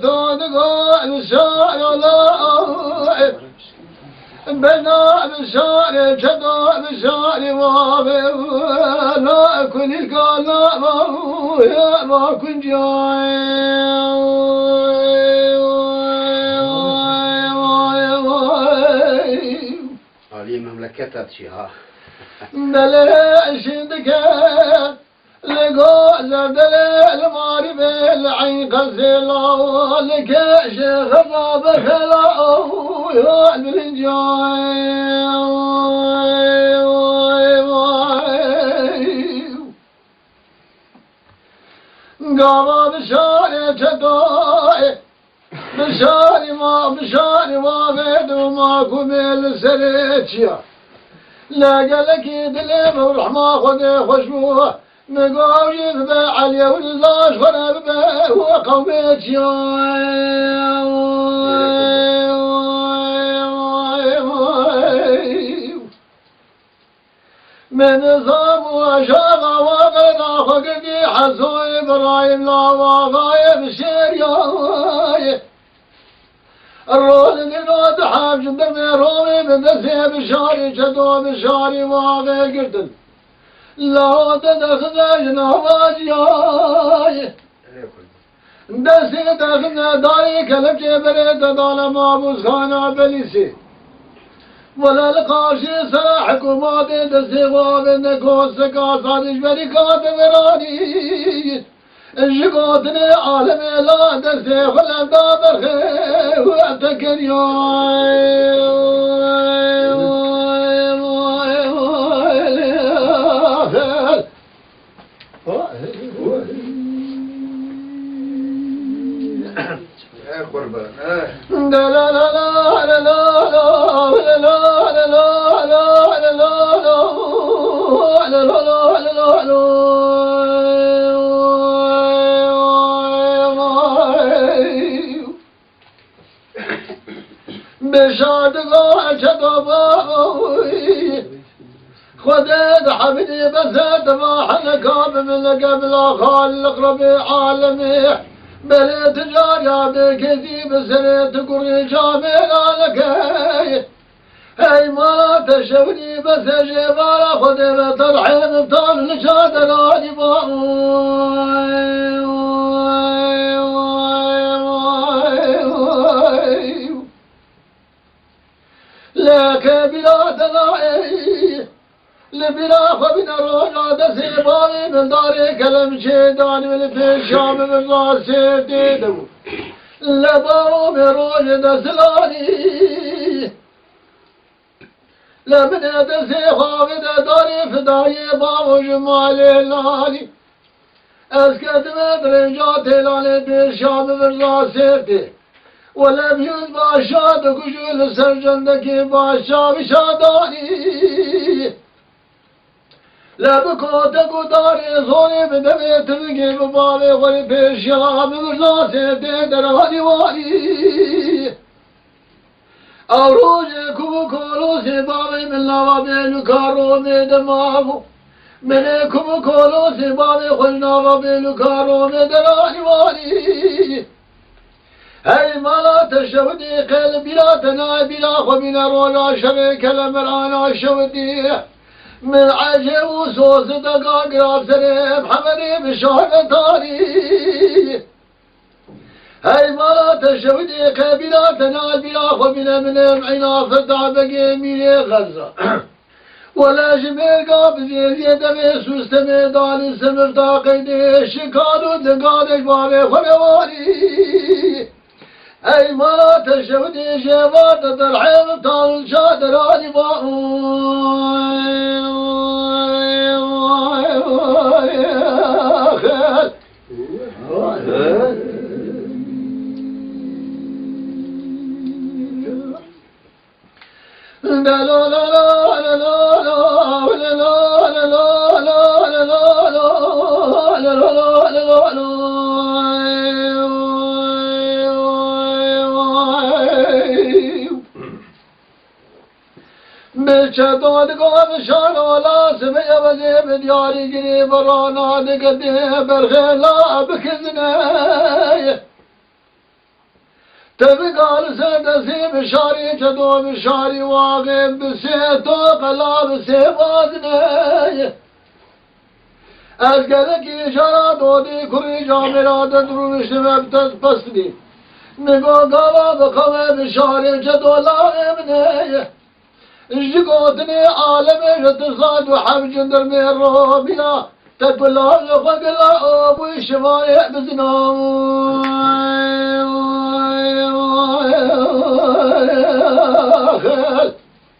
تونقول شايلا بنا بشاري جدا بشاري لا كن القلب يا ما كن جاي هذه مملكتها شيها دليل شدك لقوا زردل الماري بالعين قزيلا لك شيخ بخلا يا الجاي قام بشاري جداي بشاري ما بيد وما كمل سريتشيا لا قالك يدلم وروح ما خذ خشبوه نقاو يذبح عليه واللاش ونبه وقوميت من صاب وشاغ وغدا خقدي حسو إبراهيم لا وغايب شيريا الروز اللي نود حاب جندر رومي بدسي بشاري شدو بشاري واغي قتل لا تدخنا جنواجياي دسي دخنا داري كلب جبري تدال مابوس خانا بليسي ولا القاشي سرا حكومات دسي وابن كوسكا صادش بريكات وراني جقوتني عالم لا دسي خلا دابر خير واتكر يا قربان لا لا لا لا لا لا لا بشادقا شدباوي خديت حبيبي بس ما حنكاب من قبل خالق ربي عالمي بريت جاريا بكذي بسريت قري جامل على هاي ما تشوني بس جبارا خدي بترحيم بطال لشاد العادي لك بلا تضاعي لبلا خبنا روجا دسيباني من داري كلم شيطاني من في الشام من راسي ديدو لباو بروج دسلاني لمن دسي خافد داري فداي باو جمالي لاني اسكت مدرجات لاني في الشام من راسي ديدو ولم يوز باشاد كجول سرجندكي باشا بشاداني لا بكوتك وداري صوني بدميت القي ببالي غري بيشا بمرزاسي تدراني واني أوروجي كوكولوسي بابي من لوا بينو كارومي دماغو من كوكولوسي بابي خلنا وبينو كارومي دراني واني هاي مالا تشودي قل بلا تنا بلا خبنا رولا شبك المرانا شودي من عجب وصوص دقاق راسري محمدي بشهر تاري هاي مالا تشودي قل بلا تنا بلا خبنا من معنا فتع بقي ميلي غزة ولا جميل قاب زيزي دمي سوستمي دالي سمر تاقيدي شكادو دقادك بابي خلواني أي ما تشودي جبات الحين طال شادراني لا لا لا لا لا لا لا لا لا بشتاد قام شالا سمي وزي بدياري جري برانا دقدي برخلا بكزناي تبقال سدسي بشاري جدو بشاري واقف بسيتو قلاب سيبادني أزقلك إشارة دودي كري جامرة تدروش مبتز بسدي نقو قوا بقوة بشاري جدو لا ابني جقوتني عالم جتصاد وحب جندر من الروبيا تقلا يفقلا أبو الشفايع بزنام